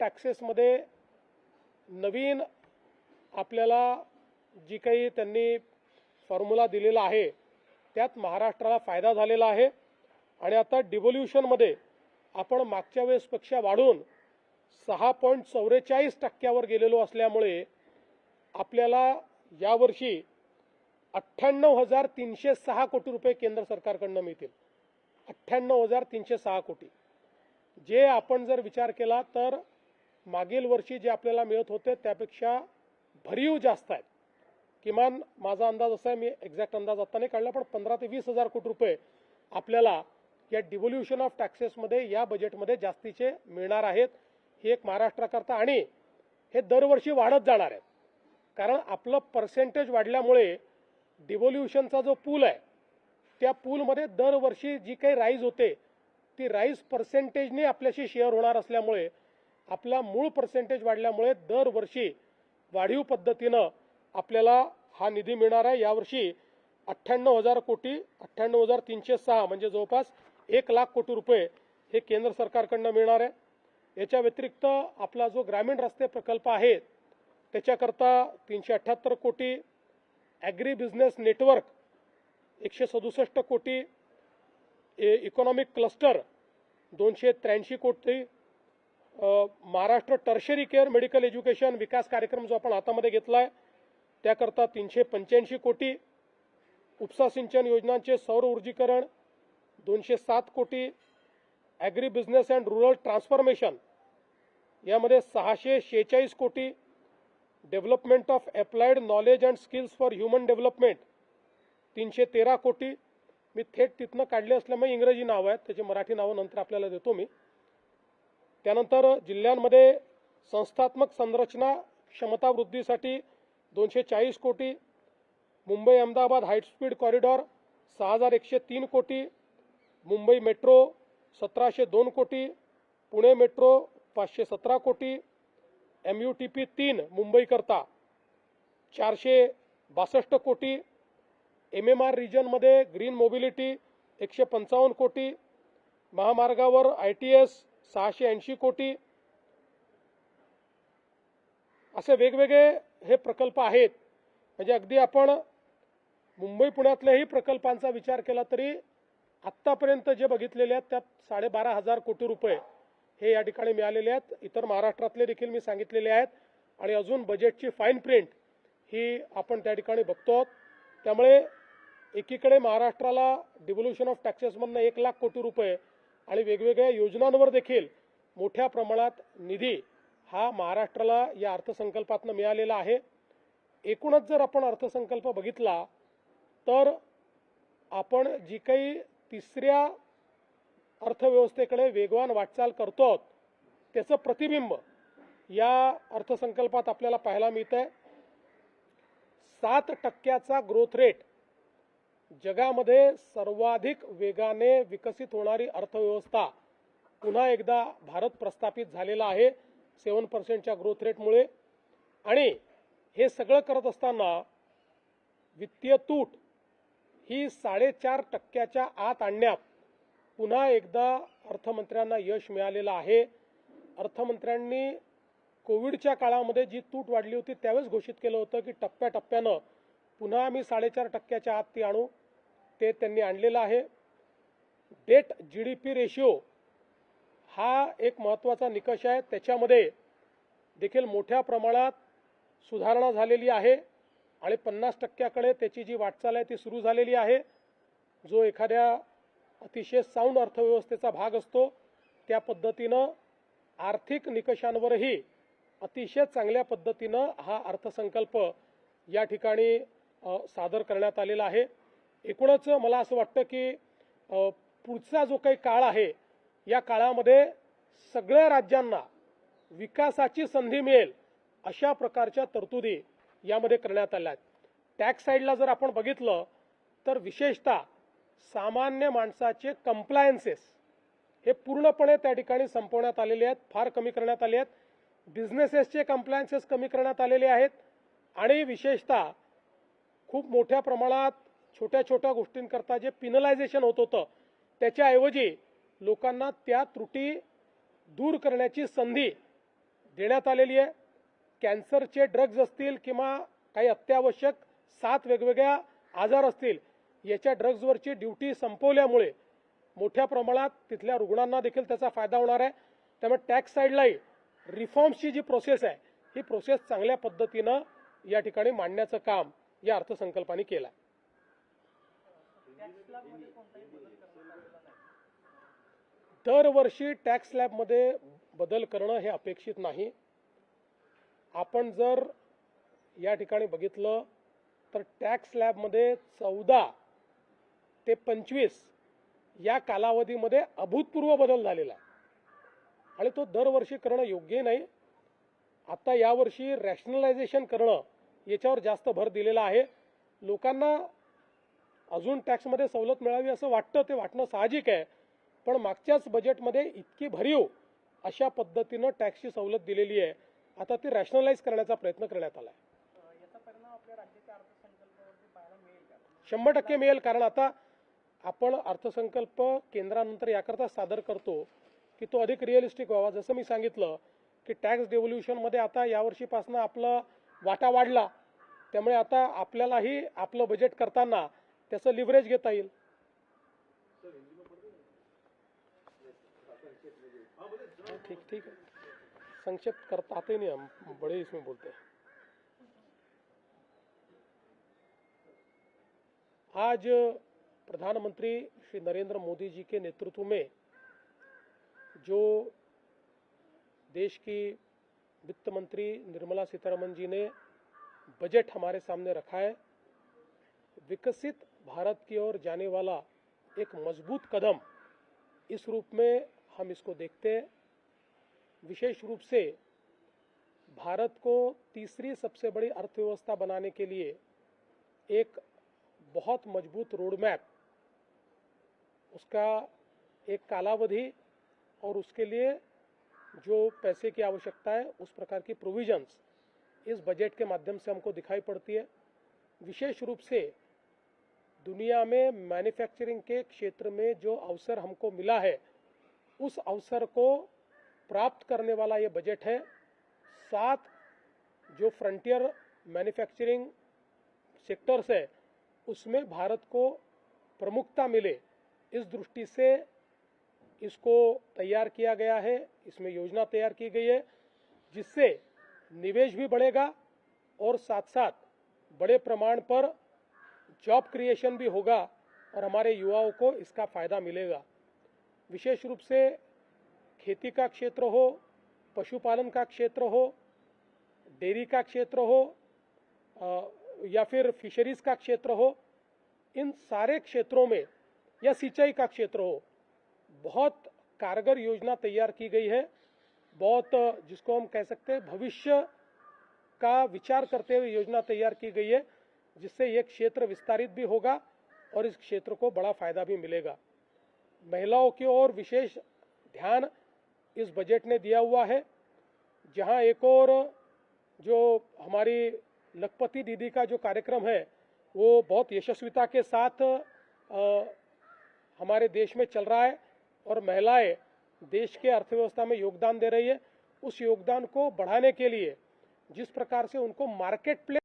टॅक्सेसमध्ये नवीन आपल्याला जी काही त्यांनी फॉर्म्युला दिलेला आहे त्यात महाराष्ट्राला फायदा झालेला आहे आणि आता डिव्होल्यूशनमध्ये आपण मागच्या वेळेसपेक्षा वाढून 6.44% गेलेलो असल्यामुळे आपल्याला यावर्षी 98,306 कोटी रुपये केंद्र सरकारकडून मिळतील. 98,306 कोटी, जे आपण जर विचार केला तर मागील वर्षी जे आपल्याला मिळत होते त्यापेक्षा भरीव जास्त आहेत. किमान माझा अंदाज असा आहे, मी एक्झॅक्ट अंदाज आता नाही काढला, पण 15,000 ते 20,000 कोटी रुपये आपल्याला या डिव्होल्यूशन ऑफ टॅक्सेसमध्ये या बजेटमध्ये जास्तीचे मिळणार आहेत. ही एक महाराष्ट्राकरता, आणि हे दरवर्षी वाढत जाणार आहेत. कारण आपलं पर्सेंटेज वाढल्यामुळे डिव्होल्यूशनचा जो पूल आहे त्या पूलमध्ये दरवर्षी जी काही राईज होते ती राईज पर्सेंटेजने आपल्याशी शेअर होणार असल्यामुळे आपला मूळ पर्सेंटेज वाढल्यामुळे दरवर्षी वाढीव पद्धतीनं आपल्याला हा निधी मिळणार आहे. यावर्षी 98,000 कोटी, 98,306 म्हणजे जवळपास 1,00,000 कोटी रुपये हे केंद्र सरकारकडून मिळणार आहे. याच्या व्यतिरिक्त आपला जो ग्रामीण रस्ते प्रकल्प आहे त्याच्याकरता 378 कोटी, ॲग्री बिझनेस नेटवर्क 167 कोटी, इकॉनॉमिक क्लस्टर 283 कोटी, Maharashtra tertiary care medical education विकास कार्यक्रम जो आपण हातामध्ये घेतला आहे त्याकरता 385 कोटी, उपसा सिंचन योजनांचे सौर ऊर्जीकरण 207 कोटी, agri business and rural transformation यामध्ये 646 कोटी, development of applied knowledge and skills for human development 313 कोटी. मी थेट तिथनं काढले असल्यामुळे इंग्रजी नाव आहेत, त्याची मराठी नावं नंतर आपल्याला देतो मी. त्यानंतर जिल्ह्यांमध्ये संस्थात्मक संरचना क्षमता वृद्धीसाठी 240 कोटी, मुंबई अहमदाबाद हायस्पीड कॉरिडॉर 6,103 कोटी, मुंबई मेट्रो 1,702 कोटी, पुणे मेट्रो 517 कोटी, MUTP 3 मुंबईकरता 462 कोटी, MMR रिजनमध्ये ग्रीन मोबिलिटी 155 कोटी, महामार्गावर ITS 680 कोटी. असे वेगवेगळे हे प्रकल्प आहेत. म्हणजे अगदी आपण मुंबई पुण्यातल्याही प्रकल्पांचा विचार केला तरी आत्तापर्यंत जे बघितलेले आहेत त्यात 12,500 कोटी रुपये हे या ठिकाणी मिळालेले आहेत. इतर महाराष्ट्रातले देखील मी सांगितलेले आहेत आणि अजून बजेटची फाईन प्रिंट ही आपण त्या ठिकाणी बघतो. त्यामुळे एकीकडे महाराष्ट्राला डिव्होल्यूशन ऑफ टॅक्सेसमधनं 1,00,000 कोटी रुपये आणि वेगवेगळ्या योजनांवर देखील मोठ्या प्रमाणात निधी हा महाराष्ट्राला या अर्थसंकल्पातनं मिळालेला आहे. एकूणच जर आपण अर्थसंकल्प बघितला तर आपण जी काही तिसऱ्या अर्थव्यवस्थेकडे वेगवान वाटचाल करतो त्याचं प्रतिबिंब या अर्थसंकल्पात आपल्याला पाहायला मिळतंय. 7% ग्रोथ रेट, जगामध्ये सर्वाधिक वेगाने विकसित होणारी अर्थव्यवस्था पुन्हा एकदा भारत प्रस्थापित झालेला आहे 7% ग्रोथ रेटमुळे. आणि हे सगळं करत असताना वित्तीय तूट ही 4.5% आत आणण्यात पुन्हा एकदा अर्थमंत्र्यांना यश मिळालेलं आहे. अर्थमंत्र्यांनी कोविडच्या काळामध्ये जी तूट वाढली होती त्यावेळेस घोषित केलं होतं की टप्प्याटप्प्यानं पुन्हा आम्ही 4.5% आत ती आणू. ते त्यांनी आणलेलं आहे. डेट GDP रेशिओ हा एक महत्त्वाचा निकष आहे. त्याच्यामध्ये देखील मोठ्या प्रमाणात सुधारणा झालेली आहे आणि 50%कडे त्याची जी वाटचाल आहे ती सुरू झालेली आहे. जो एखाद्या अतिशय साऊंड अर्थव्यवस्थेचा भाग असतो त्या पद्धतीनं आर्थिक निकषांवरही अतिशय चांगल्या पद्धतीनं हा अर्थसंकल्प या ठिकाणी सादर करण्यात आलेला आहे. एकूणच मला असं वाटतं की पुढचा जो काही काळ आहे या काळामध्ये सगळ्या राज्यांना विकासाची संधी मिळेल अशा प्रकारच्या तरतुदी यामध्ये करण्यात आल्या आहेत. टॅक्स साईडला जर आपण बघितलं तर विशेषतः सामान्य माणसाचे कंप्लायन्सेस हे पूर्णपणे त्या ठिकाणी संपवण्यात आलेले आहेत, फार कमी करण्यात आले आहेत. बिझनेसेसचे कंप्लायन्सेस कमी करण्यात आलेले आहेत आणि विशेषतः खूप मोठ्या प्रमाणात छोट्या छोट्या गोष्टींकरता जे पिनलायझेशन होत होतं त्याच्याऐवजी लोकांना त्या त्रुटी दूर करण्याची संधी देण्यात आलेली आहे. कॅन्सरचे ड्रग्ज असतील किंवा काही अत्यावश्यक 7 वेगवेगळ्या आजार असतील, याच्या ड्रग्जवरची ड्युटी संपवल्यामुळे मोठ्या प्रमाणात तिथल्या रुग्णांना देखील त्याचा फायदा होणार आहे. त्यामुळे टॅक्स साईडलाही रिफॉर्म्सची जी प्रोसेस आहे, ही प्रोसेस चांगल्या पद्धतीनं या ठिकाणी मांडण्याचं काम या अर्थसंकल्पाने केलं आहे. दरवर्षी टॅक्स स्लॅबमध्ये बदल करणं हे अपेक्षित नाही. आपण जर या ठिकाणी बघितलं तर टॅक्स स्लॅबमध्ये 14 ते 25 या कालावधीमध्ये अभूतपूर्व बदल झालेला आहे आणि तो दरवर्षी करणं योग्य नाही. आता यावर्षी रॅशनलायझेशन करणं याच्यावर जास्त भर दिलेला आहे. लोकांना अजून टॅक्समध्ये सवलत मिळावी असं वाटतं, ते वाटणं साहजिक आहे. पण मागच्याच बजेटमध्ये इतकी भरीव अशा पद्धतीनं टॅक्सची सवलत दिलेली आहे. आता ती रॅशनलाइज करण्याचा प्रयत्न करण्यात आला आहे. याचा परिणाम आपल्या राज्याच्या अर्थसंकल्पावरती पाहायला मिळेल का? 100% मिळेल. कारण आता आपण अर्थसंकल्प केंद्रानंतर याकरता सादर करतो की तो अधिक रिअलिस्टिक व्हावा. जसं मी सांगितलं की टॅक्स डेव्होल्युशनमध्ये आता यावर्षीपासून आपला वाटा वाढला, त्यामुळे आता आपल्यालाही आपलं बजेट करताना त्याचं लिव्हरेज घेता येईल. ठीक है, संक्षिप्त करता आते नहीं हम, बड़े इसमें बोलते हैं. आज प्रधानमंत्री श्री नरेंद्र मोदी जी के नेतृत्व में जो देश की वित्त मंत्री निर्मला सीतारमण जी ने बजट हमारे सामने रखा है, विकसित भारत की ओर जाने वाला एक मजबूत कदम इस रूप में हम इसको देखते हैं. विशेष रूप से भारत को तीसरी सबसे बड़ी अर्थव्यवस्था बनाने के लिए एक बहुत मजबूत रोड मैप, उसका एक कालावधि और उसके लिए जो पैसे की आवश्यकता है, उस प्रकार की प्रोविजंस इस बजट के माध्यम से हमको दिखाई पड़ती है. विशेष रूप से दुनिया में मैन्युफैक्चरिंग के क्षेत्र में जो अवसर हमको मिला है, उस अवसर को प्राप्त करने वाला ये बजट है. 7 जो फ्रंटियर मैन्युफैक्चरिंग सेक्टर्स है, उसमें भारत को प्रमुखता मिले, इस दृष्टि से इसको तैयार किया गया है. इसमें योजना तैयार की गई है जिससे निवेश भी बढ़ेगा और साथ साथ बड़े प्रमाण पर जॉब क्रिएशन भी होगा और हमारे युवाओं को इसका फायदा मिलेगा. विशेष रूप से खेती का क्षेत्र हो, पशुपालन का क्षेत्र हो, डेयरी का क्षेत्र हो या फिर फिशरीज का क्षेत्र हो, इन सारे क्षेत्रों में या सिंचाई का क्षेत्र हो, बहुत कारगर योजना तैयार की गई है. बहुत जिसको हम कह सकते हैं भविष्य का विचार करते हुए योजना तैयार की गई है, जिससे ये क्षेत्र विस्तारित भी होगा और इस क्षेत्र को बड़ा फायदा भी मिलेगा. महिलाओं की ओर विशेष ध्यान इस बजट ने दिया हुआ है, जहां एक और जो हमारी लखपति दीदी का जो कार्यक्रम है, वो बहुत यशस्विता के साथ हमारे देश में चल रहा है और महिलाएं देश के अर्थव्यवस्था में योगदान दे रही है. उस योगदान को बढ़ाने के लिए जिस प्रकार से उनको मार्केट प्लेस